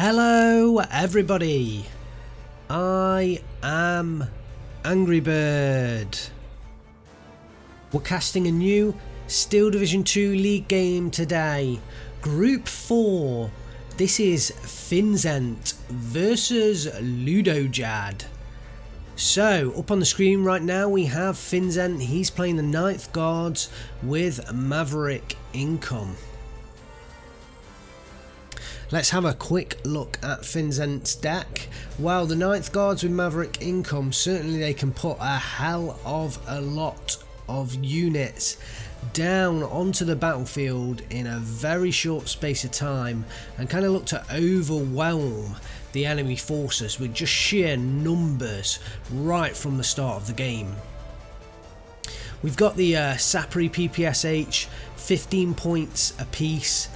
Hello everybody, I am AngryBird. We're casting a new Steel Division 2 League game today. Group 4. This is Finzent versus Ludojad. So, up on the screen right now we have Finzent. He's playing the 9th Guards with Maverick Income. Let's have a quick look at Finzent's deck. Well, the 9th Guards with Maverick Income, certainly they can put a hell of a lot of units down onto the battlefield in a very short space of time and kind of look to overwhelm the enemy forces with just sheer numbers right from the start of the game. We've got the Sapri PPSH, 15 points apiece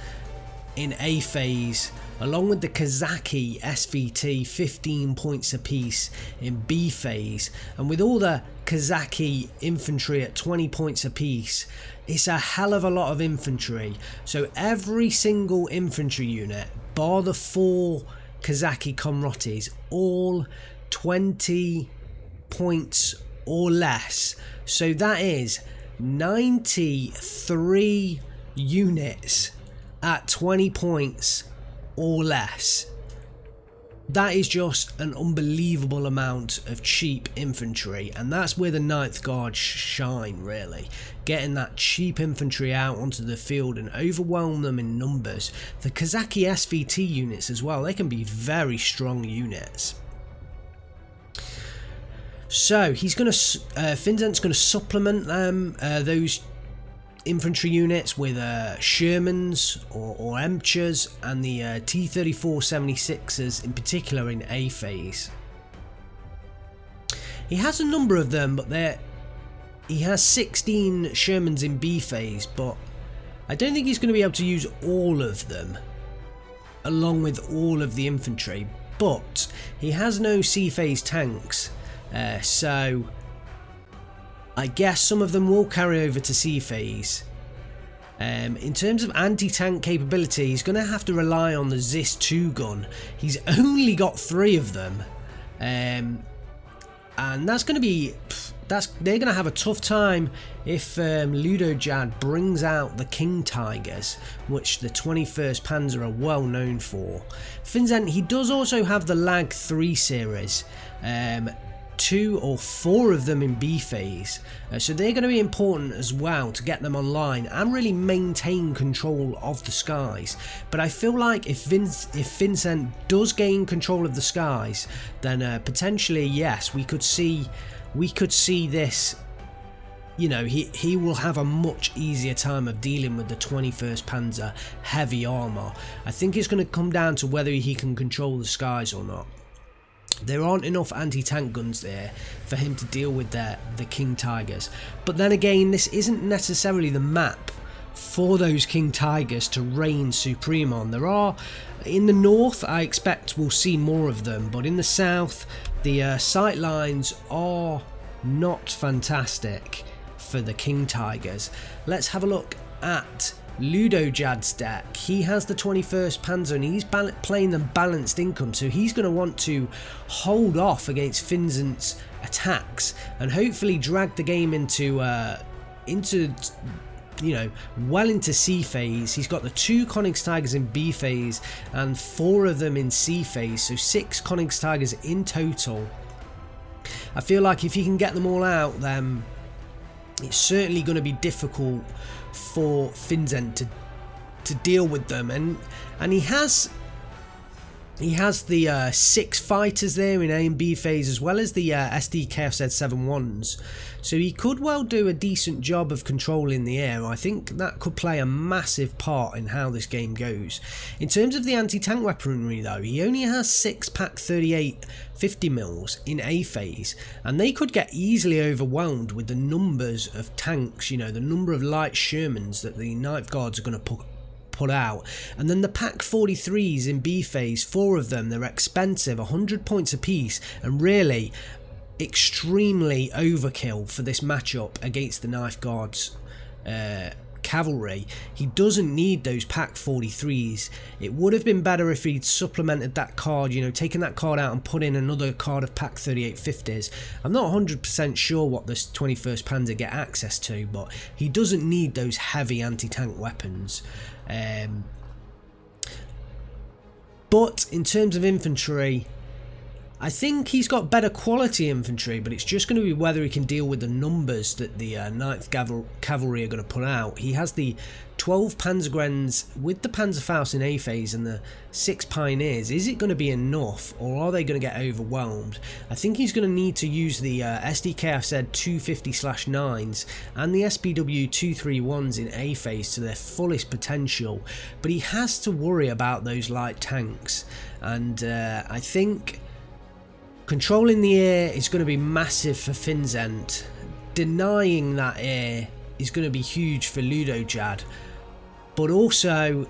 in A phase, along with the Kazaki SVT, 15 points apiece in B phase, and with all the Kazaki infantry at 20 points apiece, it's a hell of a lot of infantry. So every single infantry unit, bar the 4 Kazaki Komrotis, all 20 points or less. So that is 93 units at 20 points or less. That is just an unbelievable amount of cheap infantry, and that's where the 9th Guard shine, really. Getting that cheap infantry out onto the field and overwhelm them in numbers. The Kazaki SVT units as well, they can be very strong units. So he's going to, Finzent's going to supplement them, those infantry units with Shermans or Emchers and the T-34-76s in particular in A phase. He has a number of them, but he has 16 Shermans in B phase, but I don't think he's going to be able to use all of them along with all of the infantry, but he has no C phase tanks, so I guess some of them will carry over to C phase. In terms of anti-tank capability, he's going to have to rely on the Zis 2 gun. He's only got 3 of them, and that's going to be they're going to have a tough time if Ludojad brings out the King Tigers, which the 21st Panzer are well known for. Finzent, he does also have the Lag 3 series. 2 or 4 of them in B phase, so they're going to be important as well to get them online and really maintain control of the skies. But I feel like if Finzent does gain control of the skies, then potentially yes, we could see this. You know, he will have a much easier time of dealing with the 21st Panzer heavy armour. I think it's going to come down to whether he can control the skies or not. There aren't enough anti-tank guns there for him to deal with the King Tigers. But then again, this isn't necessarily the map for those King Tigers to reign supreme on. There are, in the north, I expect we'll see more of them, but in the south, the sight lines are not fantastic for the King Tigers. Let's have a look at Ludojad's deck. He has the 21st Panzer and he's playing the balanced income, so he's going to want to hold off against Finzent's attacks and hopefully drag the game into you know, well into C phase. He's got the 2 Konings Tigers in B phase and 4 of them in C phase, so 6 Konings Tigers in total. I feel like if he can get them all out, then it's certainly going to be difficult for Finzent to deal with them, and he has the 6 fighters there in A and B phase, as well as the SD KFZ-71s, so he could well do a decent job of controlling the air. I think that could play a massive part in how this game goes. In terms of the anti-tank weaponry though, he only has 6 Pak 38 50mm in A phase, and they could get easily overwhelmed with the numbers of tanks, you know, the number of light Shermans that the 9th Guards are going to put out. And then the Pak 43s in B phase, 4 of them, they're expensive, 100 points apiece, and really extremely overkill for this matchup against the 9th Guards cavalry. He doesn't need those Pak 43s. It would have been better if he'd supplemented that card, you know, taken that card out and put in another card of Pak 3850s. I'm not 100% sure what this 21st Panzer get access to, but he doesn't need those heavy anti-tank weapons. But in terms of infantry, I think he's got better quality infantry, but it's just going to be whether he can deal with the numbers that the 9th Cavalry are going to put out. He has the 12 Panzergrens with the Panzerfaust in A phase and the 6 Pioneers. Is it going to be enough, or are they going to get overwhelmed? I think he's going to need to use the SDKFZ 250/9s and the SPW 231s in A phase to their fullest potential, but he has to worry about those light tanks, and I think controlling the air is going to be massive for Finzent. Denying that air is going to be huge for Ludojad. But also,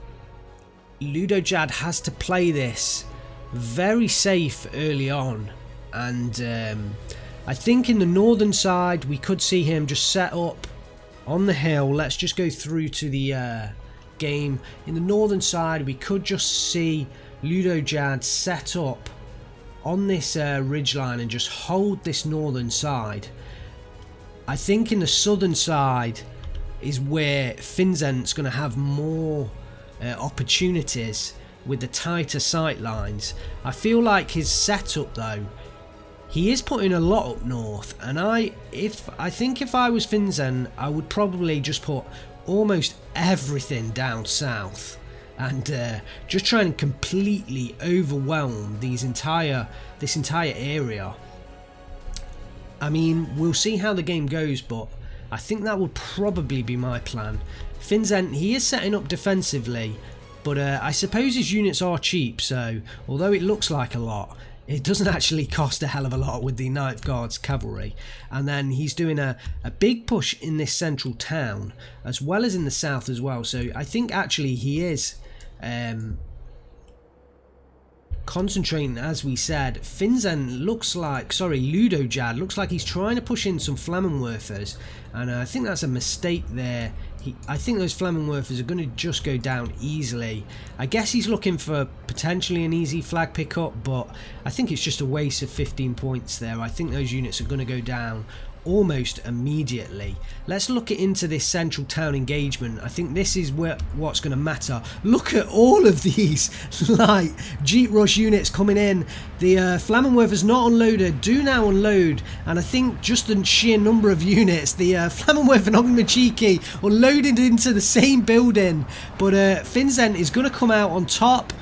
Ludojad has to play this very safe early on. And I think in the northern side, we could see him just set up on the hill. Let's just go through to the game. In the northern side, we could just see Ludojad set up on this ridgeline and just hold this northern side. I think in the southern side is where Finzent's going to have more opportunities with the tighter sight lines. I feel like his setup though, he is putting a lot up north, and I think if I was Finzent, I would probably just put almost everything down south and just try and completely overwhelm this entire area. I mean, we'll see how the game goes, but I think that would probably be my plan. Finzent, he is setting up defensively, but I suppose his units are cheap, so although it looks like a lot, it doesn't actually cost a hell of a lot with the 9th Guards cavalry. And then he's doing a big push in this central town, as well as in the south as well, so I think actually he is concentrating, as we said. Finzent Ludojad looks like he's trying to push in some Flammenwerfers, and I think that's a mistake there. I think those Flammenwerfers are going to just go down easily. I guess he's looking for potentially an easy flag pickup, but I think it's just a waste of 15 points there. I think those units are going to go down almost immediately. Let's look into this central town engagement. I think this is what's going to matter. Look at all of these light Jeep Rush units coming in. The Flammenwerfer's not unloaded, do now unload, and I think just the sheer number of units, the Flammenwerfer and Ognamachiki are loaded into the same building, but Finzent is going to come out on top.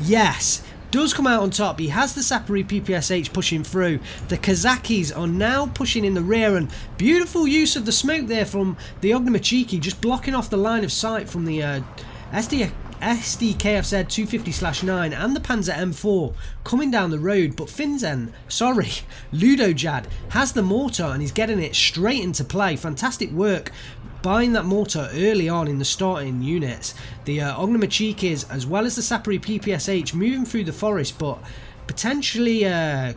Yes, does come out on top. He has the Sapori PPSH pushing through. The Kazakis are now pushing in the rear, and beautiful use of the smoke there from the Ognamachiki, just blocking off the line of sight from the SDKFZ 250/9 and the Panzer M4 coming down the road. But Ludojad has the mortar and he's getting it straight into play. Fantastic work buying that mortar early on in the starting units. The Ognamachikis as well as the Sapori PPSH moving through the forest, but potentially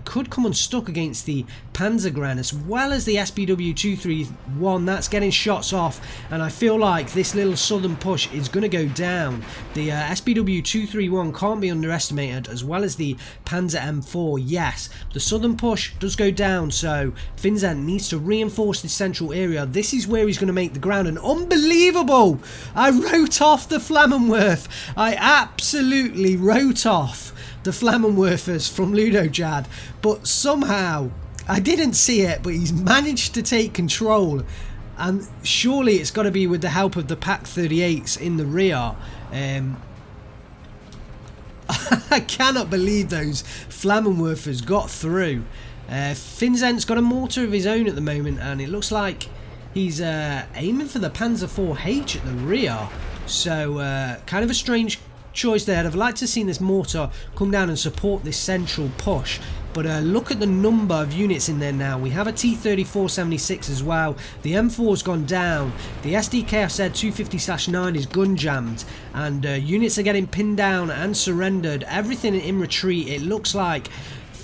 could come unstuck against the Panzergren as well as the SPW 231. That's getting shots off, and I feel like this little southern push is going to go down. The SPW 231 can't be underestimated, as well as the Panzer M4. Yes, the southern push does go down, so Finzent needs to reinforce the central area. This is where he's going to make the ground, and unbelievable! I wrote off the Flammenwerf. I absolutely wrote off the Flammenwerfers from Ludojad, but somehow I didn't see it, but he's managed to take control, and surely it's got to be with the help of the Pak 38s in the rear. I cannot believe those Flammenwerfers got through. Finzent's got a mortar of his own at the moment, and it looks like he's aiming for the Panzer 4H at the rear, so kind of a strange choice there. I'd have liked to have seen this mortar come down and support this central push, but look at the number of units in there now. We have a T-34-76 as well. The M4's gone down. The SDKFZ 250/9 is gun jammed, and units are getting pinned down and surrendered. Everything in retreat. It looks like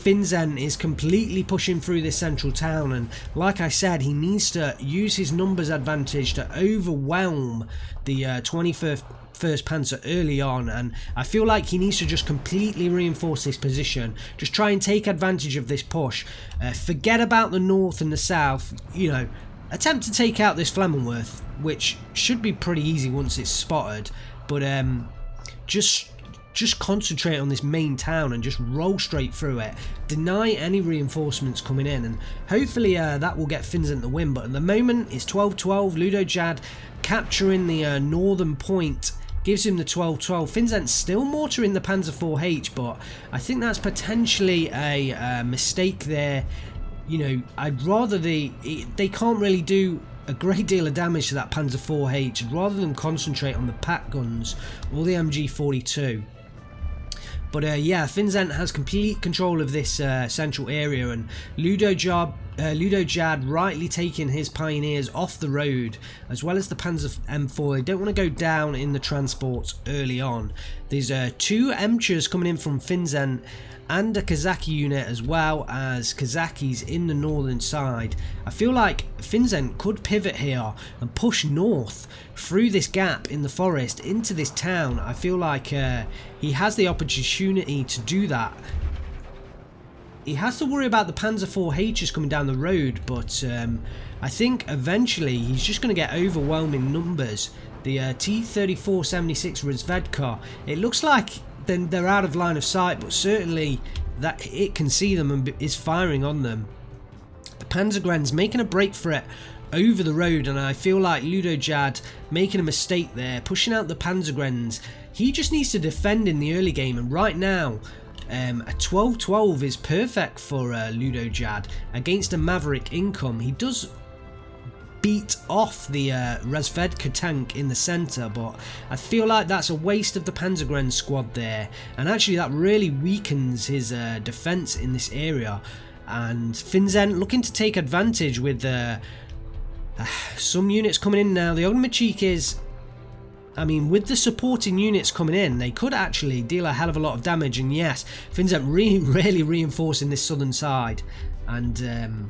Finzent is completely pushing through this central town, and like I said, he needs to use his numbers advantage to overwhelm the 21st Panzer early on, and I feel like he needs to just completely reinforce this position, just try and take advantage of this push, forget about the north and the south, you know, attempt to take out this Flammenwerth, which should be pretty easy once it's spotted, but just concentrate on this main town and just roll straight through it, deny any reinforcements coming in, and hopefully that will get Finzent the win. But at the moment it's 12-12, Ludojad capturing the northern point gives him the 12-12. Finzent's still mortaring the Panzer IV-H, but I think that's potentially a mistake there. You know, I'd rather they can't really do a great deal of damage to that Panzer IV-H. I'd rather than concentrate on the pack guns or the MG42. But yeah, Finzent has complete control of this central area, and Ludojad rightly taking his pioneers off the road, as well as the Panzer M4. They don't want to go down in the transports early on. There's 2 Emchers coming in from Finzent, and a Kazaki unit, as well as Kazakis in the northern side. I feel like Finzent could pivot here and push north through this gap in the forest into this town. I feel like he has the opportunity to do that. He has to worry about the Panzer IV-H's coming down the road, but I think eventually he's just going to get overwhelming numbers. The T-34-76 Razvedka, it looks like then they're out of line of sight, but certainly that it can see them and is firing on them. The Panzergren's making a break for it over the road, and I feel like Ludojad making a mistake there, pushing out the Panzergrens. He just needs to defend in the early game, and right now a 12-12 is perfect for Ludojad against a Maverick income. He does beat off the Razvedka tank in the centre, but I feel like that's a waste of the Panzergren squad there, and actually that really weakens his defence in this area. And Finzent looking to take advantage with some units coming in now. The ultimate cheek is, I mean, with the supporting units coming in, they could actually deal a hell of a lot of damage, and yes, Finzent really reinforcing this southern side. And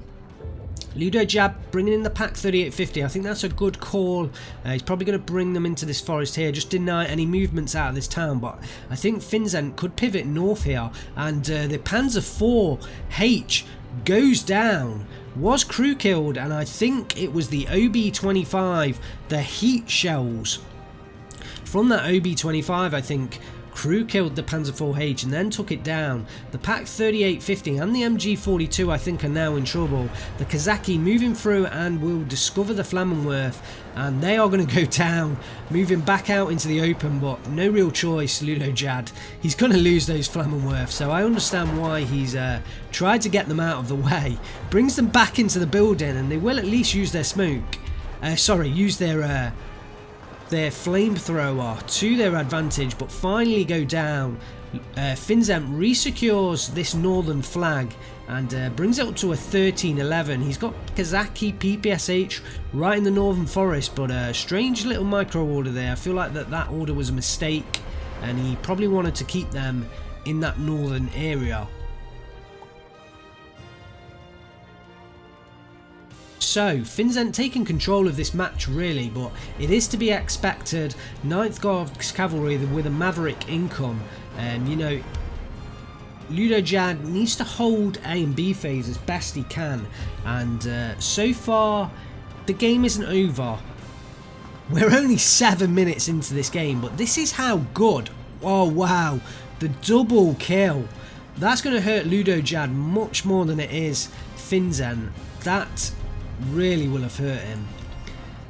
Ludojad bringing in the Pak 3850. I think that's a good call. He's probably going to bring them into this forest here, just deny any movements out of this town, but I think Finzent could pivot north here, and the Panzer IV-H goes down, was crew killed, and I think it was the OB-25, the heat shells from that OB-25, I think, crew killed the Panzer IV-H and then took it down. The Pak 3850 and the MG42 I think are now in trouble. The Kazaki moving through and will discover the Flammenwerth, and they are going to go down, moving back out into the open, but no real choice. Ludojad, he's going to lose those Flammenwerth, so I understand why he's tried to get them out of the way. Brings them back into the building, and they will at least use their smoke. Use their flamethrower to their advantage, but finally go down. Finzent resecures this northern flag and brings it up to a 13-11. He's got Kazaki PPSH right in the northern forest, but a strange little micro order there. I feel like that order was a mistake, and he probably wanted to keep them in that northern area. So, Finzent taking control of this match really, but it is to be expected. 9th Guards Cavalry with a Maverick income. You know, Ludojad needs to hold A and B phase as best he can, and so far the game isn't over. We're only 7 minutes into this game, but this is how good. Oh wow, the double kill. That's going to hurt Ludojad much more than it is Finzent. That really will have hurt him.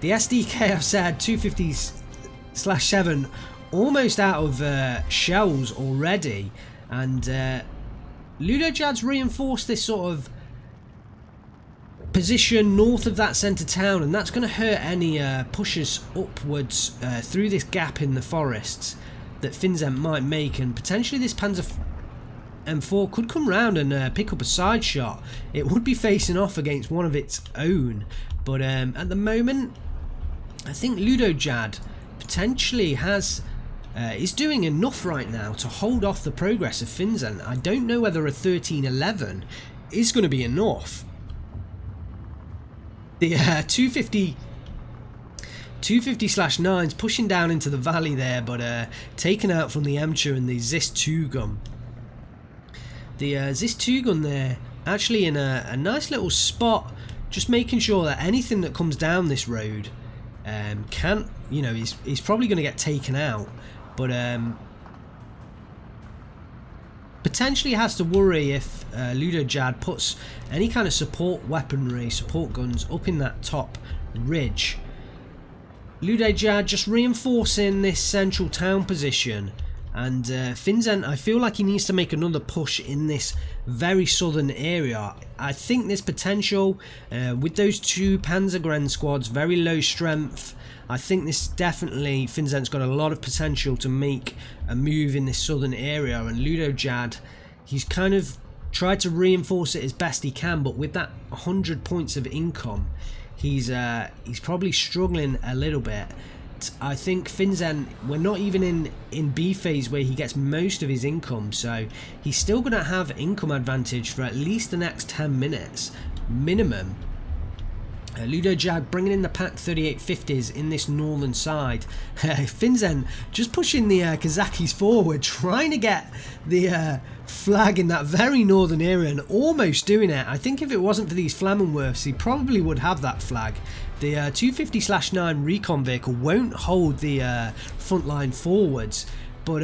The SDK, I've said 250/7 almost out of shells already, and Ludojad's reinforced this sort of position north of that centre town, and that's going to hurt any pushes upwards through this gap in the forests that Finzent might make, and potentially this Panzer M4 could come round and pick up a side shot. It would be facing off against one of its own, but at the moment I think Ludojad potentially has is doing enough right now to hold off the progress of Finzent. I don't know whether a 1311 is going to be enough. The 250/9's pushing down into the valley there, but taken out from the Emcher and the Zis 2 gun. The Zis 2 gun there actually in a nice little spot, just making sure that anything that comes down this road can't, you know, he's probably going to get taken out, but potentially has to worry if Ludojad puts any kind of support weaponry, support guns up in that top ridge. Ludojad just reinforcing this central town position, and Finzent, I feel like he needs to make another push in this very southern area. I think there's potential with those 2 Panzergren squads, very low strength. I think this definitely, Finzent's got a lot of potential to make a move in this southern area, and Ludojad, he's kind of tried to reinforce it as best he can, but with that 100 points of income, he's probably struggling a little bit. I think Finzent, we're not even in B phase where he gets most of his income, so he's still going to have income advantage for at least the next 10 minutes minimum. Ludojad bringing in the Pak 3850s in this northern side. Finzent just pushing the Kazakis forward, trying to get the flag in that very northern area and almost doing it. I think if it wasn't for these Flammenwerfs, he probably would have that flag. The 250/9 recon vehicle won't hold the front line forwards, but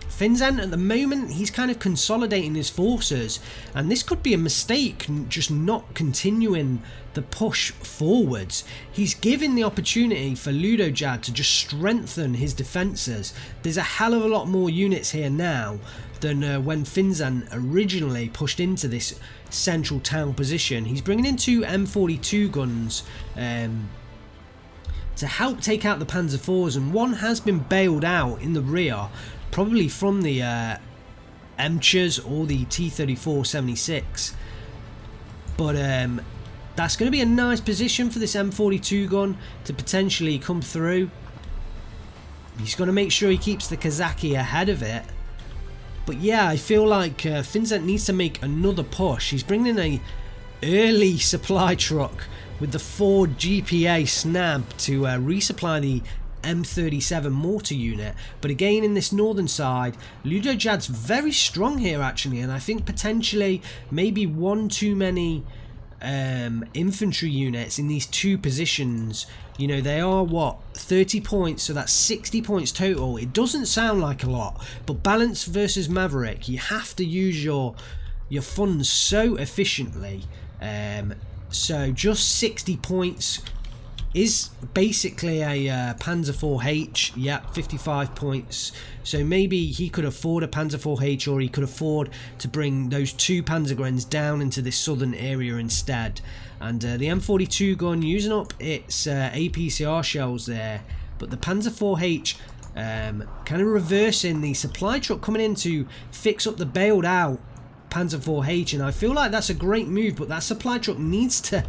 Finzent at the moment, he's kind of consolidating his forces, and this could be a mistake, just not continuing the push forwards. He's giving the opportunity for Ludojad to just strengthen his defences. There's a hell of a lot more units here now than when Finzent originally pushed into this central town position. He's bringing in 2 M42 guns to help take out the Panzer IVs, and one has been bailed out in the rear, probably from the Emchers or the T-34-76, but that's going to be a nice position for this M42 gun to potentially come through. He's going to make sure he keeps the Kazaki ahead of it, but yeah, I feel like Finzent needs to make another push. He's bringing in a early supply truck with the Ford GPA Snab to resupply the M37 mortar unit, but again in this northern side, Ludojad's very strong here actually, and I think potentially maybe one too many infantry units in these 2 positions. You know, they are what, 30 points, so that's 60 points total. It doesn't sound like a lot, but balance versus Maverick, you have to use your funds so efficiently, so just 60 points is basically a Panzer IV-H, yeah, 55 points. So maybe he could afford a Panzer IV-H, or he could afford to bring those 2 Panzergrens down into this southern area instead. And the M42 gun using up its APCR shells there, but the Panzer IV-H kind of reversing the supply truck coming in to fix up the bailed out Panzer IV-H, and I feel like that's a great move, but that supply truck needs to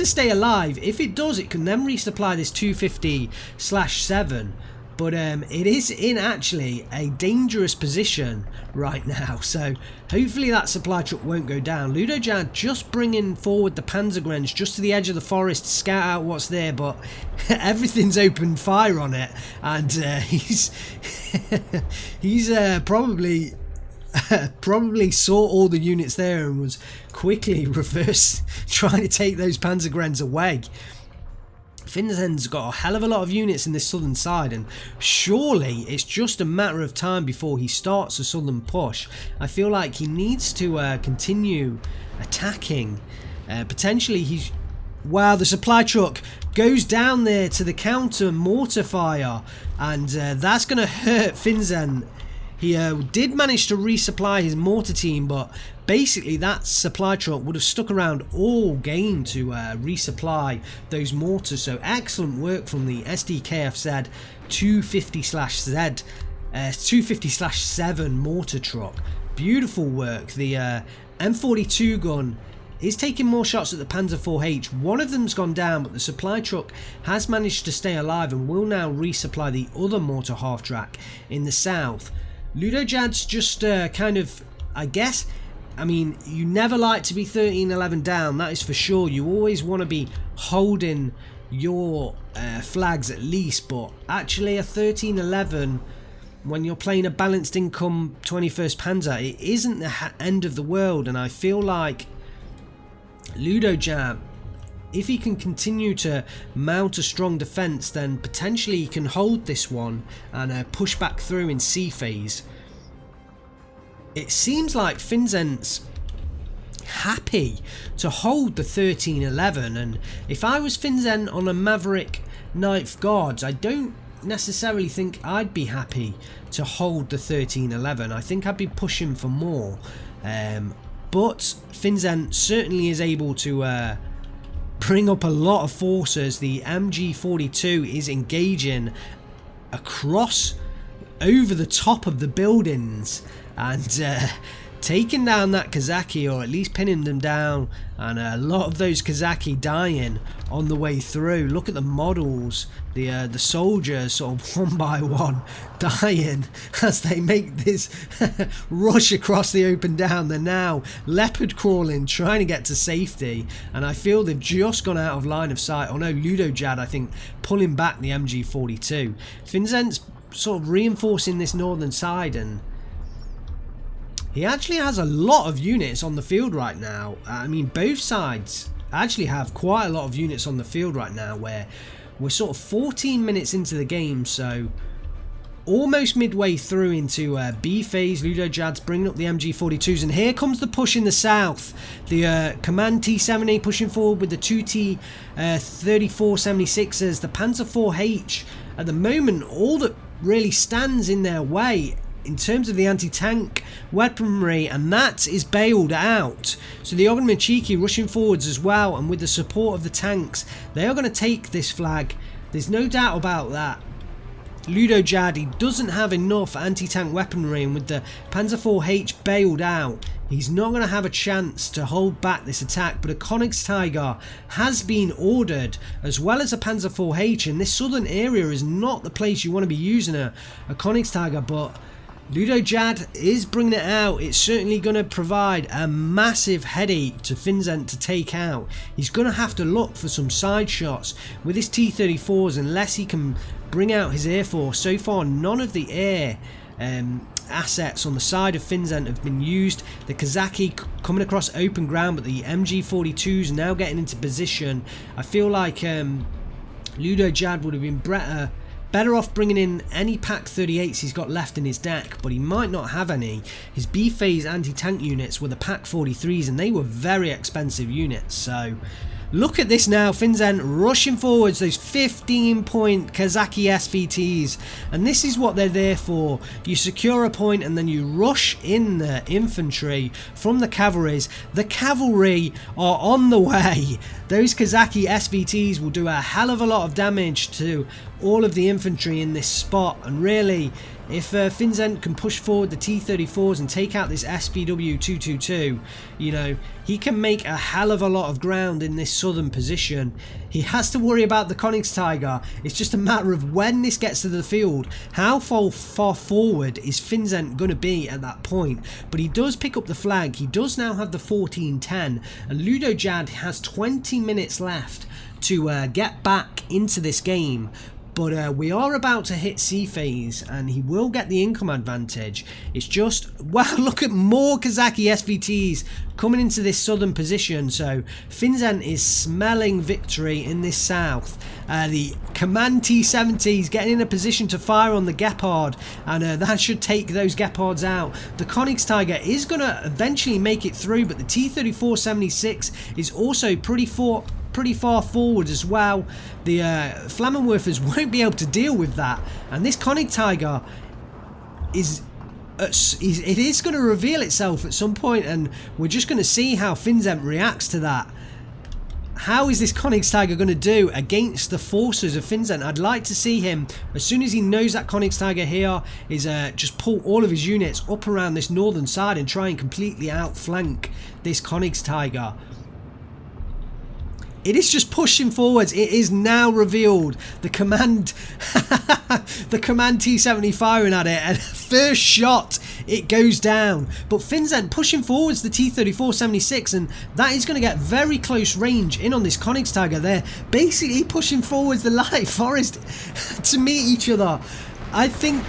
stay alive. If it does, it can then resupply this 250/7, but it is in actually a dangerous position right now, so hopefully that supply truck won't go down. Ludojad just bringing forward the Panzergrens just to the edge of the forest to scout out what's there, but everything's open fire on it, and he's probably saw all the units there and was quickly reverse trying to take those Panzergrens away. Finzent's got a hell of a lot of units in this southern side, and surely it's just a matter of time before he starts a southern push. I feel like he needs to continue attacking. Potentially he's... Wow, the supply truck goes down there to the counter mortar fire, and that's going to hurt Finzent. He did manage to resupply his mortar team, but basically that supply truck would have stuck around all game to resupply those mortars. So excellent work from the SDKFZ 250/7 mortar truck. Beautiful work. The M42 gun is taking more shots at the Panzer IV-H. One of them's gone down, but the supply truck has managed to stay alive and will now resupply the other mortar half-track in the south. Ludojad's just kind of, I guess, I mean, you never like to be 13-11 down, that is for sure. You always want to be holding your flags at least, but actually a 13-11 when you're playing a balanced income 21st Panzer, it isn't the end of the world. And I feel like Ludojad, if he can continue to mount a strong defence, then potentially he can hold this one and push back through in C phase. It seems like Finzent's happy to hold the 13-11, and if I was Finzent on a Maverick 9th Guards, I don't necessarily think I'd be happy to hold the 13-11. I think I'd be pushing for more, but Finzent certainly is able to bring up a lot of forces. The MG42 is engaging across over the top of the buildings and taking down that Kazaki, or at least pinning them down, and a lot of those Kazaki dying on the way through. Look at the models, the soldiers sort of one by one dying as they make this rush across the open down. They're now leopard crawling, trying to get to safety, and I feel they've just gone out of line of sight. Oh no, Ludojad, I think, pulling back the MG42. Finzent's sort of reinforcing this northern side, and he actually has a lot of units on the field right now. I mean, both sides actually have quite a lot of units on the field right now, where we're sort of 14 minutes into the game, so almost midway through into B phase. Ludojad's bringing up the MG42s, and here comes the push in the south. The Command T-70 pushing forward with the 2T 3476s. The Panzer IV-H, at the moment, all that really stands in their way in terms of the anti-tank weaponry, and that is bailed out. So the Ognamachiki rushing forwards as well, and with the support of the tanks, they are going to take this flag. There's no doubt about that. Ludojad, he doesn't have enough anti-tank weaponry, and with the Panzer IV-H bailed out, he's not going to have a chance to hold back this attack. But a Königstigr has been ordered, as well as a Panzer IV-H, and this southern area is not the place you want to be using a Königstigr, but Ludojad is bringing it out. It's certainly going to provide a massive headache to Finzent to take out. He's going to have to look for some side shots with his T-34s unless he can bring out his air force. So far, none of the air assets on the side of Finzent have been used. The Kazaki coming across open ground, but the MG42s now getting into position. I feel like Ludojad would have been better off bringing in any Pak 38s he's got left in his deck, but he might not have any. His B-phase anti-tank units were the Pak 43s, and they were very expensive units. So look at this now, Finzent rushing forwards, those 15-point Kazaki SVTs, and this is what they're there for. You secure a point and then you rush in the infantry from the cavalries. The cavalry are on the way. Those Kazaki SVTs will do a hell of a lot of damage to all of the infantry in this spot, and really, if Finzent can push forward the T-34s and take out this SPW 222, you know, he can make a hell of a lot of ground in this southern position. He has to worry about the Königstigr. It's just a matter of when this gets to the field, how far forward is Finzent going to be at that point. But he does pick up the flag. He does now have the 1410, and Ludojad has 20 minutes left to get back into this game. But we are about to hit C phase, and he will get the income advantage. It's just, wow, look at more Kazaki SVTs coming into this southern position. So Finzent is smelling victory in this south. The Command T-70s getting in a position to fire on the Gepard, and that should take those Gepards out. The Königstigr is going to eventually make it through, but the T-34-76 is also pretty far forward as well. The Flammenwerfers won't be able to deal with that, and this Königstigr it is going to reveal itself at some point, and we're just going to see how Finzent reacts to that. How is this Königstigr going to do against the forces of Finzent? I'd like to see him, as soon as he knows that Königstigr here is just pull all of his units up around this northern side and try and completely outflank this Königstigr. It is just pushing forwards. It is now revealed. The command the command T-70 firing at it, and first shot it goes down. But Finzent pushing forwards the T-34-76, and that is going to get very close range in on this Königstigger. They're basically pushing forwards the light forest to meet each other. I think,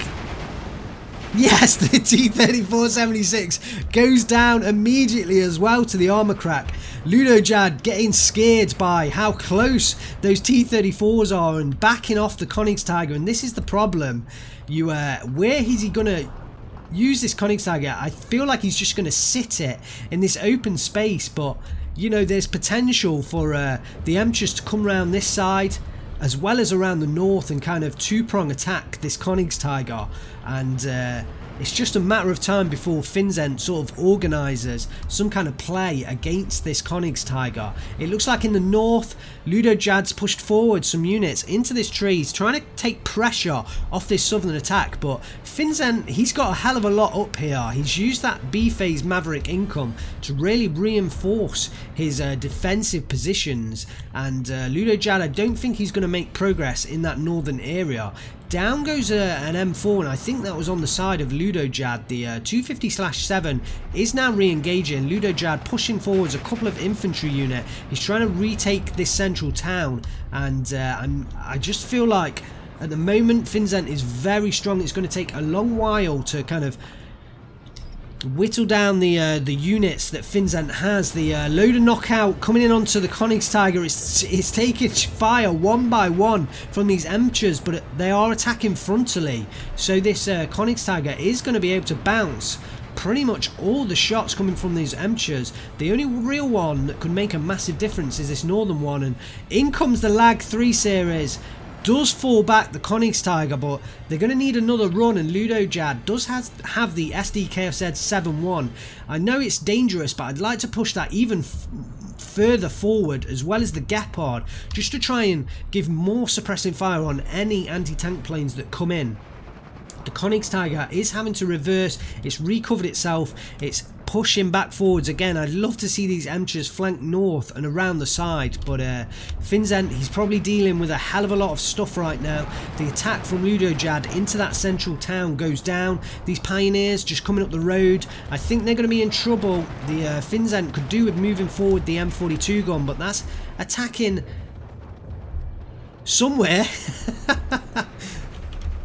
yes, the T-34-76 goes down immediately as well to the armor crack. Ludojad getting scared by how close those T-34s are and backing off the Königstigger, and this is the problem. Where is he going to use this Königstigger? I feel like he's just going to sit it in this open space, but you know, there's potential for the Emchers to come around this side as well as around the north and kind of two-prong attack this Königstigger, and it's just a matter of time before Finzent sort of organises some kind of play against this Königstigger. It looks like in the north, Ludojad's pushed forward some units into this tree. He's trying to take pressure off this southern attack, but Finzent, he's got a hell of a lot up here. He's used that B-phase Maverick income to really reinforce his defensive positions, and Ludojad, I don't think he's going to make progress in that northern area. Down goes an M4, and I think that was on the side of Ludojad. The 250/7 is now re-engaging. Ludojad pushing forwards a couple of infantry unit. He's trying to retake this central town, and I just feel like at the moment Finzent is very strong. It's going to take a long while to kind of whittle down the units that Finzent has. The loader knockout coming in onto the Königstigger. It's taking fire one by one from these Emchers, but they are attacking frontally. So this Königstigger is going to be able to bounce pretty much all the shots coming from these Emchers. The only real one that could make a massive difference is this northern one, and in comes the Lag 3 series. Does fall back the Königstigger, but they're going to need another run, and Ludojad does have the SDKFZ 7-1. I know it's dangerous, but I'd like to push that even further forward, as well as the Gepard, just to try and give more suppressing fire on any anti-tank planes that come in. The Königstigger is having to reverse. It's recovered itself. It's pushing back forwards again. I'd love to see these Emchers flank north and around the side, but Finzent, he's probably dealing with a hell of a lot of stuff right now. The attack from Ludojad into that central town goes down. These pioneers just coming up the road, I think they're going to be in trouble. The Finzent could do with moving forward the M42 gun, but that's attacking somewhere.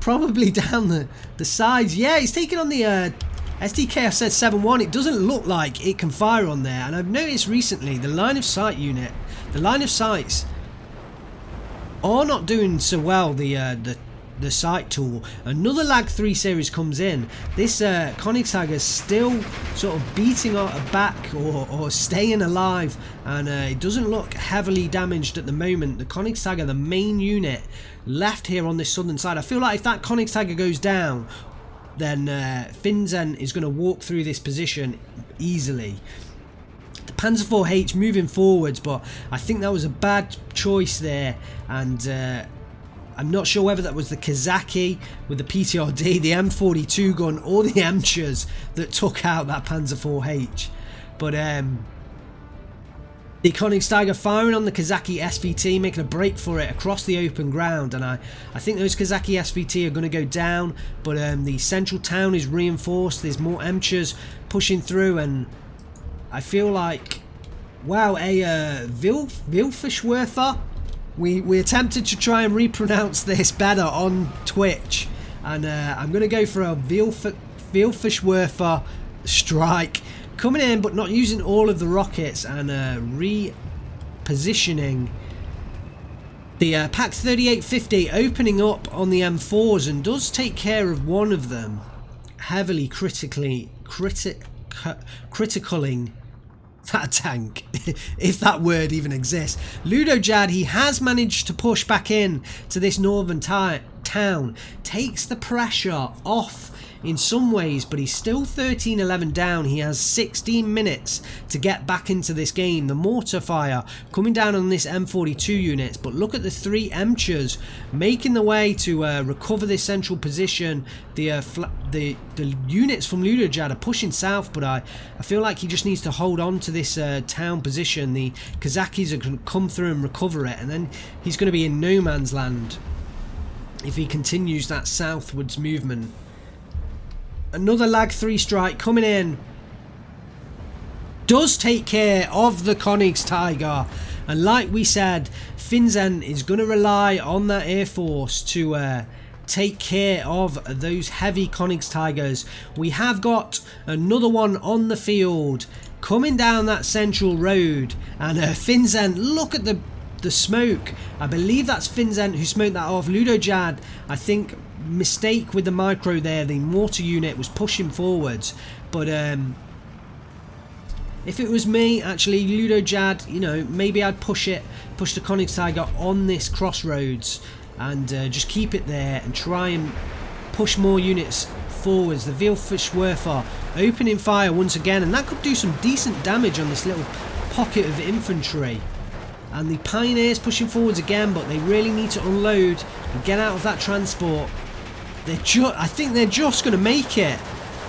Probably down the sides. Yeah, he's taking on the SDKFZ 7-1. It doesn't look like it can fire on there, and I've noticed recently the line of sight unit, the line of sights are not doing so well. The sight tool. Another Lag 3 series comes in. This Königstigger is still sort of beating out a back or staying alive, and it doesn't look heavily damaged at the moment. The Königstigger, the main unit left here on this southern side. I feel like if that Königstigger goes down, then Finzent is going to walk through this position easily. The Panzer IV-H moving forwards, but I think that was a bad choice there, and I'm not sure whether that was the Kazaki with the PTRD, the M42 gun, or the Emchers that took out that Panzer IV-H. But the Königstigger firing on the Kazaki SVT, making a break for it across the open ground, and I think those Kazaki SVT are going to go down, but the central town is reinforced. There's more Emchers pushing through, and I feel like, wow, a Vilfischwerfer. We attempted to try and repronounce this better on Twitch, and I'm going to go for a Vilfischwerfer strike. Coming in but not using all of the rockets, and repositioning the Pak 3850, opening up on the M4s, and does take care of one of them, heavily criticaling that tank, if that word even exists. Ludojad, he has managed to push back in to this northern town, town, takes the pressure off in some ways, but he's still 13-11 down. He has 16 minutes to get back into this game. The mortar fire coming down on this M42 units, but look at the 3 Emchers making the way to recover this central position. The units from Ludojad are pushing south, but I feel like he just needs to hold on to this town position. The Kazakis are going to come through and recover it, and then he's going to be in no man's land if he continues that southwards movement. Another lag 3 strike coming in. Does take care of the Königstiger. And like we said, Finzent is going to rely on that Air Force to take care of those heavy Königstigers. We have got another one on the field coming down that central road. And Finzent, look at the smoke. I believe that's Finzent who smoked that off. Ludojad, I think, mistake with the micro there. The mortar unit was pushing forwards, but if it was me, actually, Ludojad, you know, maybe I'd push the Königstiger on this crossroads and just keep it there and try and push more units forwards. The Vielfischwerfer opening fire once again, and that could do some decent damage on this little pocket of infantry. And the Pioneers pushing forwards again, but they really need to unload and get out of that transport. I think they're just going to make it,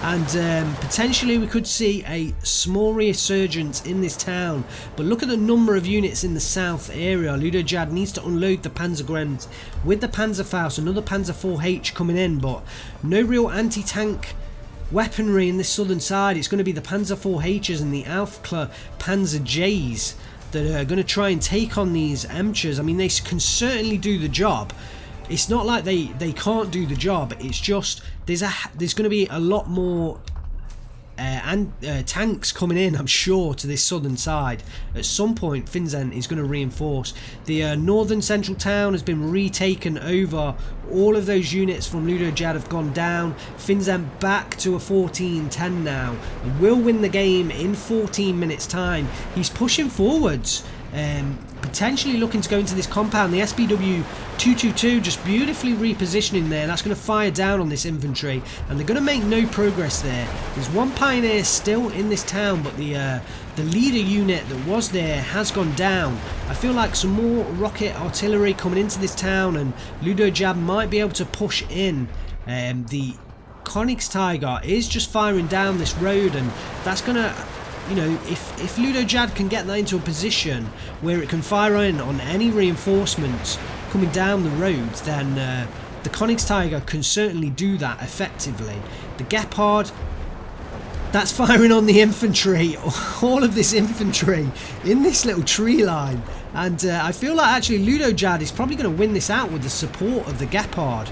and potentially we could see a small resurgence in this town. But look at the number of units in the south area. Ludojad needs to unload the Panzergrenz with the Panzerfaust. Another Panzer 4H coming in, but no real anti-tank weaponry in this southern side. It's going to be the Panzer 4Hs and the Aufklar Panzer Js that are going to try and take on these Emchers. I mean, they can certainly do the job. It's not like they can't do the job. It's just there's going to be a lot more tanks coming in, I'm sure, to this southern side. At some point, Finzent is going to reinforce. The northern central town has been retaken over. All of those units from Ludojad have gone down. Finzent back to a 14-10 now. Will win the game in 14 minutes time. He's pushing forwards. Potentially looking to go into this compound. The SBW 222 just beautifully repositioning there. That's going to fire down on this infantry, and they're going to make no progress there. There's one Pioneer still in this town, but the leader unit that was there has gone down. I feel like some more rocket artillery coming into this town, and Ludojad might be able to push in. The Königstiger is just firing down this road, and that's going to, you know, if Ludojad can get that into a position where it can fire in on any reinforcements coming down the road, then the Königstiger can certainly do that effectively. The Gepard, that's firing on the infantry, all of this infantry in this little tree line, and I feel like actually Ludojad is probably going to win this out with the support of the Gepard.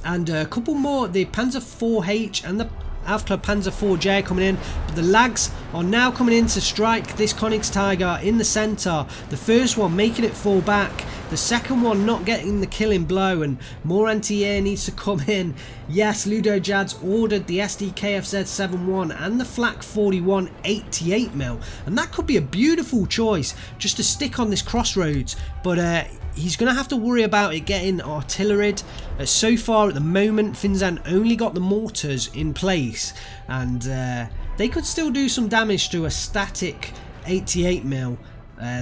And a couple more, the Panzer 4H and the Aufklar Panzer 4J coming in, but the lags are now coming in to strike this Königstiger in the centre. The first one making it fall back, the second one not getting the killing blow, and more anti-air needs to come in. Yes, Ludojad's ordered the SD-KFZ-71 and the Flak 41 88mm, and that could be a beautiful choice just to stick on this crossroads, but he's going to have to worry about it getting artilleried. So far at the moment, Finzent only got the mortars in place, and they could still do some damage to a static 88mm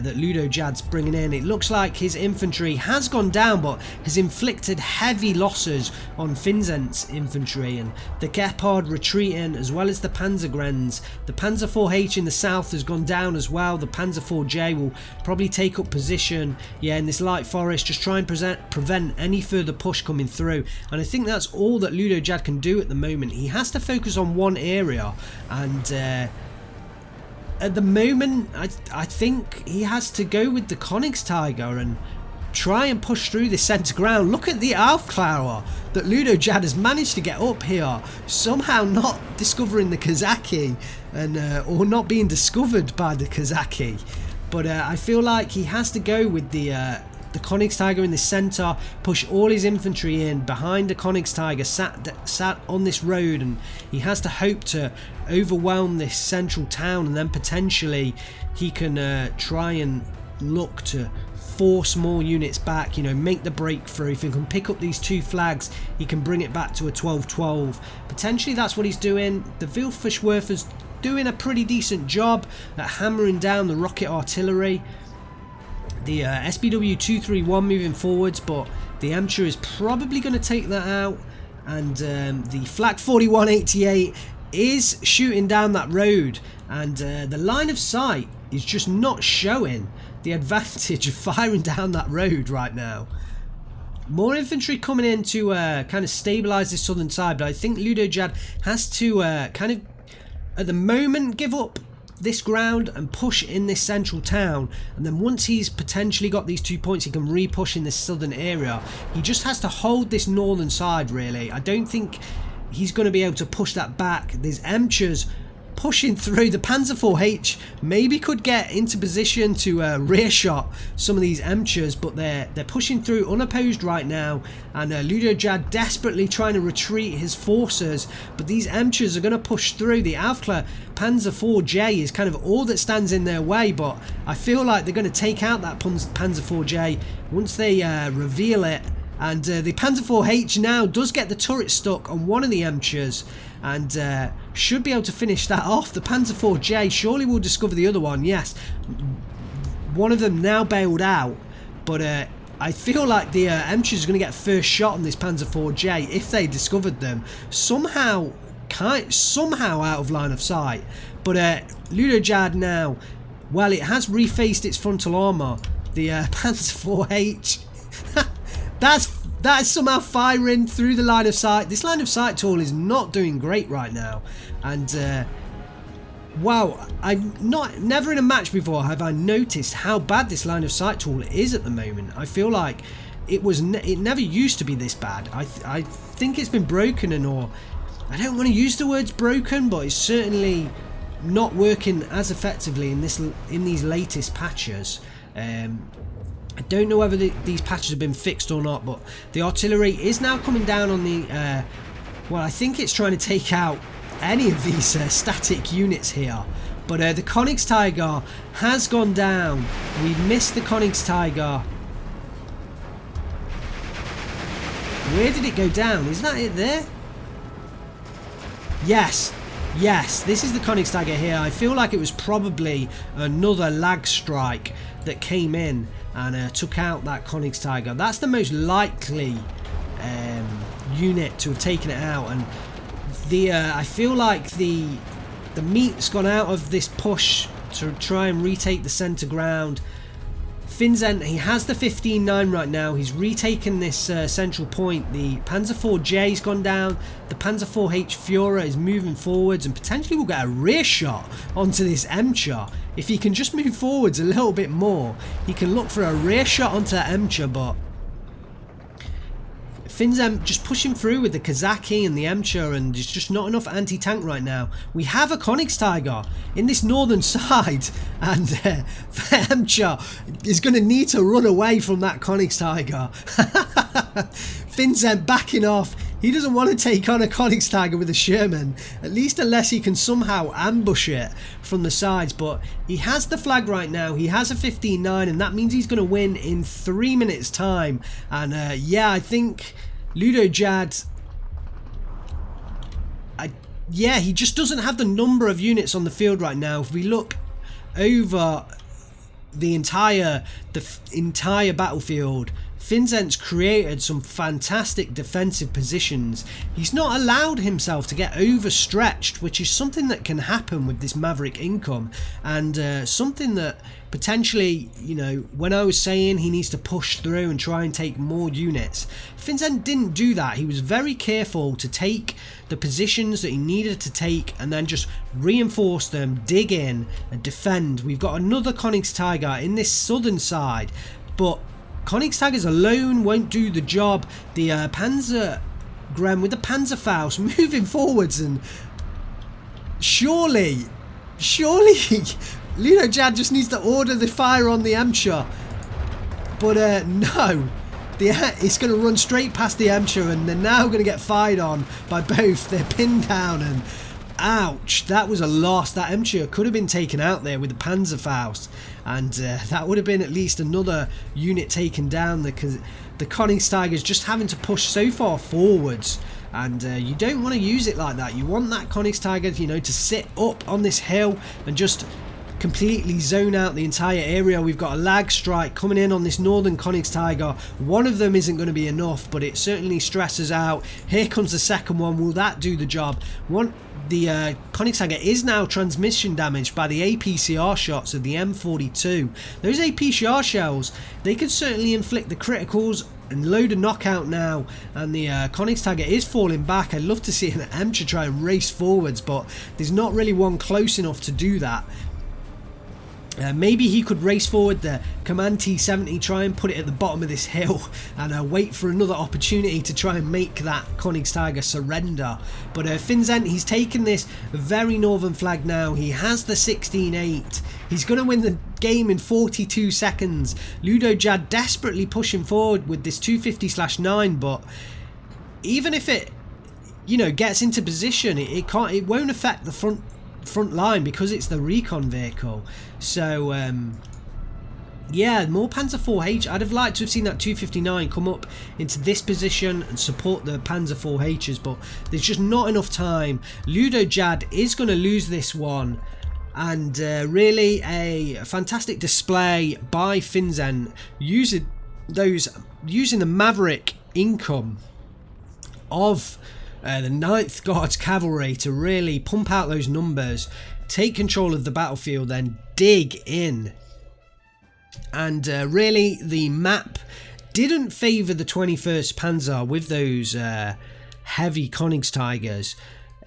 that Ludojad's bringing in. It looks like his infantry has gone down, but has inflicted heavy losses on Finzent's infantry, and the Gepard retreating, as well as the Panzergrenz. The Panzer 4H in the south has gone down as well. The Panzer 4J will probably take up position, yeah, in this light forest, just try and prevent any further push coming through. And I think that's all that Ludojad can do at the moment. He has to focus on one area, and at the moment, I think he has to go with the Königstiger and try and push through the centre ground. Look at the Aufklärer that Ludojad has managed to get up here, somehow not discovering the Kazaki, and or not being discovered by the Kazaki. But I feel like he has to go with the Königstiger in the centre, push all his infantry in behind the Königstiger sat on this road, and he has to hope to overwhelm this central town, and then potentially he can try and look to force more units back, you know, make the breakthrough. If he can pick up these 2 flags, he can bring it back to a 12-12. Potentially that's what he's doing. The Wilferswerfer's doing a pretty decent job at hammering down the rocket artillery. The SBW 231 moving forwards, but the Emcher is probably going to take that out. And the Flak 4188 is shooting down that road, and the line of sight is just not showing the advantage of firing down that road right now. More infantry coming in to kind of stabilise this southern side, but I think Ludojad has to kind of, at the moment, give up this ground and push in this central town, and then once he's potentially got these 2 points, he can re-push in this southern area. He just has to hold this northern side, really. I don't think he's going to be able to push that back. There's Emchers pushing through. The Panzer IV-H maybe could get into position to rear shot some of these Emchers, but they're pushing through unopposed right now, and Ludojad desperately trying to retreat his forces, but these Emchers are going to push through. The Aufklar Panzer IV-J is kind of all that stands in their way, but I feel like they're going to take out that Panzer IV-J once they reveal it. And the Panzer IV-H now does get the turret stuck on one of the Emchers, and should be able to finish that off. The Panzer IV-J surely will discover the other one. Yes, one of them now bailed out, but I feel like the Emchers are going to get first shot on this Panzer IV-J if they discovered them. Somehow out of line of sight. But Ludojad now, well, it has refaced its frontal armour. The Panzer IV-H... That is somehow firing through the line of sight. This line of sight tool is not doing great right now, and wow, never in a match before have I noticed how bad this line of sight tool is at the moment. I feel like it never used to be this bad. I think it's been broken, or I don't want to use the words broken, but it's certainly not working as effectively in these latest patches. I don't know whether these patches have been fixed or not, but the artillery is now coming down on the... well, I think it's trying to take out any of these static units here. But the Königstiger has gone down. We missed the Königstiger. Where did it go down? Is that it there? Yes. Yes, this is the Königstiger here. I feel like it was probably another lag strike that came in and took out that Königstiger. That's the most likely unit to have taken it out, and the I feel like the meat's gone out of this push to try and retake the centre ground. Finzent, he has the 15-9 right now. He's retaken this central point. The Panzer IV-J's gone down. The Panzer IV-H Führer is moving forwards and potentially will get a rear shot onto this Emcher. If he can just move forwards a little bit more, he can look for a rear shot onto Emcher, but Finzent just pushing through with the Kazaki and the Emcher, and there's just not enough anti-tank right now. We have a Königstiger in this northern side, and the Emcher is going to need to run away from that Königstiger. Finzent backing off. He doesn't want to take on a Königstiger with a Sherman, at least unless he can somehow ambush it from the sides. But he has the flag right now. He has a 15-9, and that means he's going to win in 3 minutes time. And yeah, I think Ludojad, yeah, he just doesn't have the number of units on the field right now. If we look over the entire battlefield, Finzent's created some fantastic defensive positions. He's not allowed himself to get overstretched, which is something that can happen with this Maverick income, and something that potentially, you know, when I was saying he needs to push through and try and take more units, Finzent didn't do that. He was very careful to take the positions that he needed to take and then just reinforce them, dig in and defend. We've got another Königstiger in this southern side, but Königsteigers alone won't do the job. The Panzer Grem with the Panzerfaust moving forwards, and surely Ludojad just needs to order the fire on the Emcher. But no, it's going to run straight past the Emcher, and they're now going to get fired on by both. They're pinned down, and ouch, that was a loss. That Emcher could have been taken out there with the Panzerfaust. and that would have been at least another unit taken down, because the Königstiger's just having to push so far forwards, and you don't want to use it like that. You want that Königstiger, you know, to sit up on this hill and just completely zone out the entire area. We've got a lag strike coming in on this northern Königstiger. One of them isn't going to be enough, but it certainly stresses out. Here comes the second one. Will that do the job? The Königstiger is now transmission damaged by the APCR shots of the M42. Those APCR shells, they could certainly inflict the criticals and load a knockout now, and the Königstiger is falling back. I'd love to see an Emcher try and race forwards, but there's not really one close enough to do that. Maybe he could race forward the Command T70, try and put it at the bottom of this hill, and wait for another opportunity to try and make that Königstiger surrender. But Finzent, he's taken this very northern flag now. He has the 16-8. He's going to win the game in 42 seconds. Ludojad desperately pushing forward with this 250/9, but even if it, you know, gets into position, it won't affect the front line because it's the recon vehicle. So yeah, more Panzer IV-H. I'd have liked to have seen that 259 come up into this position and support the Panzer IV-H's, but there's just not enough time. Ludojad is going to lose this one, and really a fantastic display by Finzent using the Maverick income of the 9th Guards Cavalry to really pump out those numbers, take control of the battlefield, then dig in. And really the map didn't favour the 21st Panzer with those heavy Königstigers.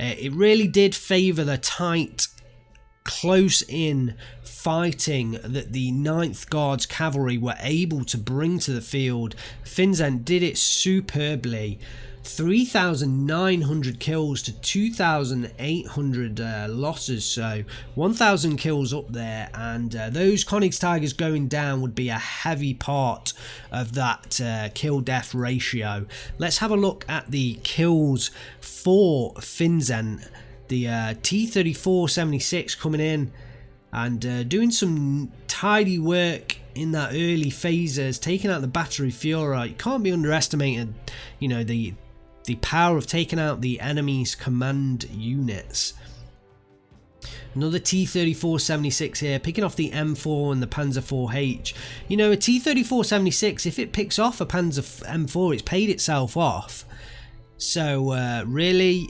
It really did favour the tight, close in fighting that the 9th Guards Cavalry were able to bring to the field. Finzent did it superbly. 3,900 kills to 2,800 losses, so 1,000 kills up there, and those Königstigers going down would be a heavy part of that kill-death ratio. Let's have a look at the kills for Finzent. The T-34-76 coming in and doing some tidy work in that early phases, taking out the battery Führer. It can't be underestimated, you know, the power of taking out the enemy's command units. Another T-34-76 here, picking off the M4 and the Panzer IV-H. You know, a T-34-76, if it picks off a Panzer M4, it's paid itself off. So really,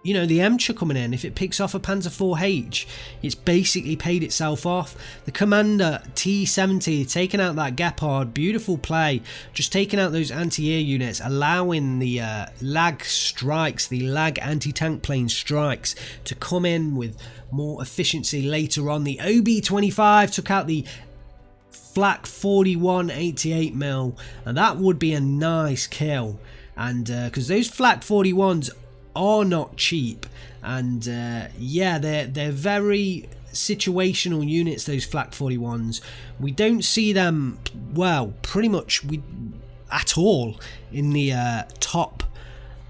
you know, the Emcher coming in, if it picks off a Panzer IV-H, it's basically paid itself off. The Commander T-70 taking out that Gepard, beautiful play, just taking out those anti-air units, allowing the lag strikes, the lag anti-tank plane strikes to come in with more efficiency later on. The OB-25 took out the Flak 41 88mm, and that would be a nice kill. And because those Flak 41s are not cheap, and yeah, they're very situational units, those Flak 41s. We don't see them, well, pretty much at all in the top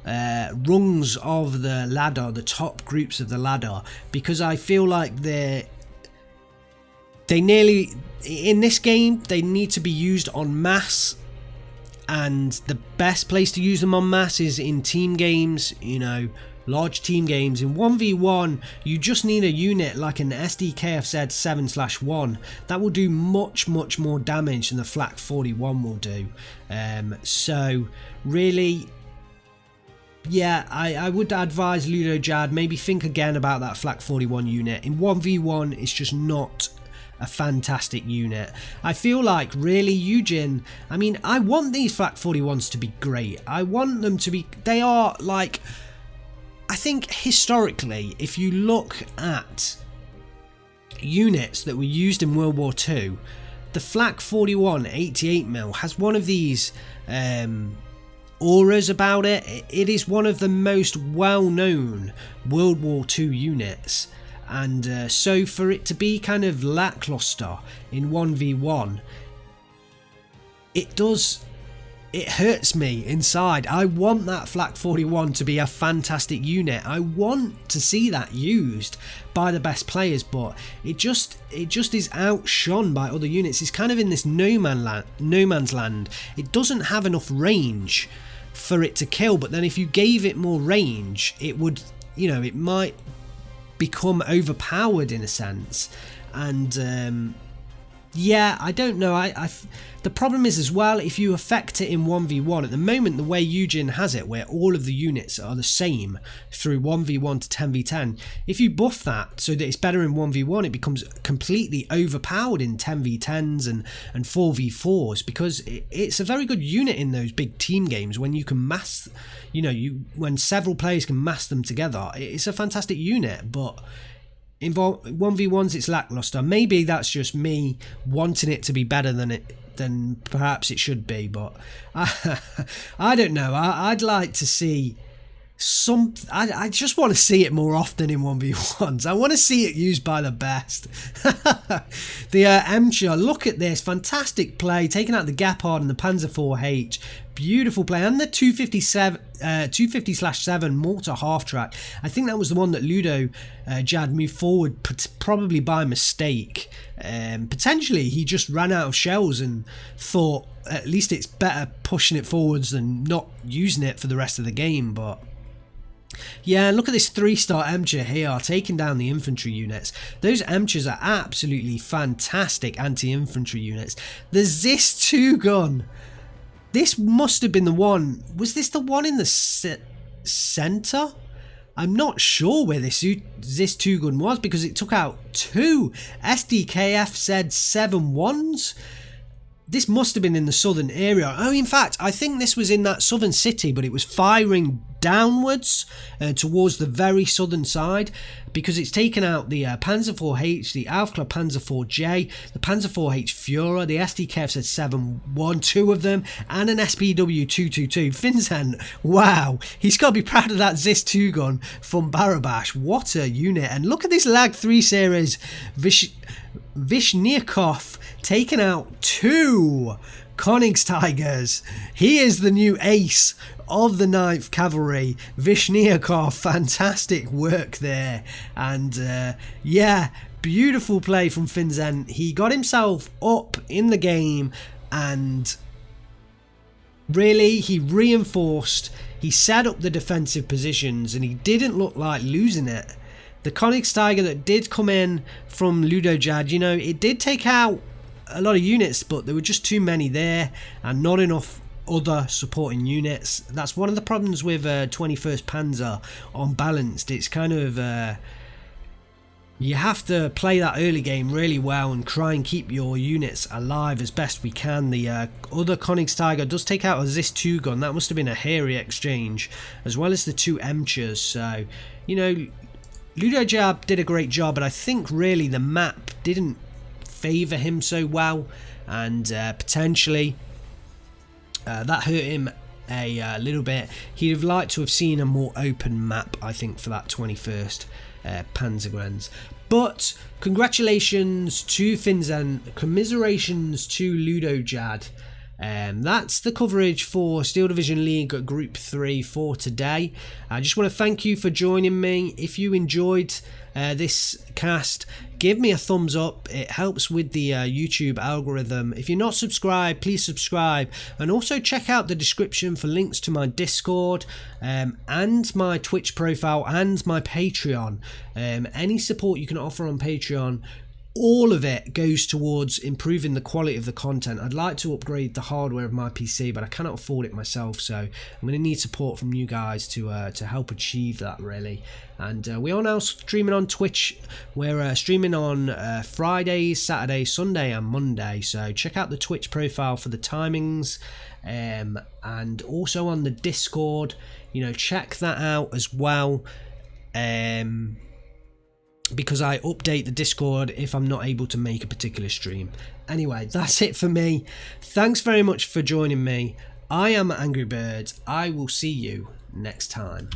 rungs of the ladder, the top groups of the ladder, because I feel like they nearly, in this game, they need to be used en masse. And the best place to use them en masse is in team games, you know, large team games. In 1v1, you just need a unit like an SDKFZ 7/1. That will do much more damage than the Flak 41 will do. So, really, yeah, I would advise Ludojad, maybe think again about that Flak 41 unit. In 1v1, it's just not a fantastic unit. I feel like, really, Eugen, I mean, I want these Flak 41s to be great. I want them to be, they are like, I think historically, if you look at units that were used in World War II, the Flak 41 88mm has one of these auras about it. It is one of the most well-known World War II units. And so for it to be kind of lackluster in 1v1, it does it hurts me inside. I want that Flak 41 to be a fantastic unit. I want to see that used by the best players, but it just is outshone by other units. It's kind of in this no man's land. It doesn't have enough range for it to kill, but then if you gave it more range, it would, you know, it might become overpowered in a sense. And yeah, I don't know. The problem is as well, if you affect it in 1v1, at the moment the way Eugen has it, where all of the units are the same through 1v1 to 10v10, if you buff that so that it's better in 1v1, it becomes completely overpowered in 10v10s and 4v4s, because it's a very good unit in those big team games when you can mass, you know, when several players can mass them together. It's a fantastic unit, but in 1v1s it's lackluster. Maybe that's just me wanting it to be better than perhaps it should be, but I don't know. I'd like to see some. I just want to see it more often in 1v1s. I want to see it used by the best. The Emcher, look at this fantastic play, taking out the Gepard and the Panzer 4H. Beautiful play, and the 250/7 mortar half track. I think that was the one that Ludojad moved forward, probably by mistake. Potentially he just ran out of shells and thought at least it's better pushing it forwards than not using it for the rest of the game. But yeah, look at this 3-star Emcher here, taking down the infantry units. Those Emchers are absolutely fantastic anti-infantry units. The Zis 2 gun. This must have been the one. Was this the one in the centre? I'm not sure where this 2 gun was, because it took out 2 SDKF Z71s. This must have been in the southern area. Oh, in fact, I think this was in that southern city, but it was firing downwards towards the very southern side, because it's taken out the Panzer 4H, the Aufklar Panzer 4J, the Panzer 4H Führer, the SDKF Z71, 2 of them, and an SPW 222. Finzent, wow, he's got to be proud of that Zis 2 gun from Barabash. What a unit. And look at this Lag 3 series Vishniakov taking out 2 Königstigers. He is the new ace of the 9th Cavalry. Vishniakov, fantastic work there. And yeah, beautiful play from Finzent. He got himself up in the game, and really he reinforced, he set up the defensive positions, and he didn't look like losing it. The Königstiger that did come in from Ludojad, you know, it did take out a lot of units, but there were just too many there and not enough other supporting units. That's one of the problems with 21st Panzer unbalanced. It's kind of you have to play that early game really well and try and keep your units alive as best we can. The other Königstiger does take out a Zis 2 gun. That must have been a hairy exchange, as well as the 2 Emchers. So, you know, Ludojad did a great job, but I think really the map didn't favour him so well, and potentially that hurt him a little bit. He'd have liked to have seen a more open map, I think, for that 21st Panzergrenz. But congratulations to Finzent, commiserations to Ludojad. That's the coverage for Steel Division League Group 3 for today. I just want to thank you for joining me. If you enjoyed this cast, give me a thumbs up. It helps with the YouTube algorithm. If you're not subscribed, please subscribe, and also check out the description for links to my Discord and my Twitch profile and my Patreon. Any support you can offer on Patreon, all of it goes towards improving the quality of the content. I'd like to upgrade the hardware of my PC, but I cannot afford it myself, so I'm going to need support from you guys to help achieve that, really. And we are now streaming on Twitch. We're streaming on Fridays, Saturdays, Sunday and Monday, so check out the Twitch profile for the timings, and also on the Discord, you know, check that out as well. Because I update the Discord if I'm not able to make a particular stream. Anyway, that's it for me. Thanks very much for joining me. I am AngryBird. I will see you next time.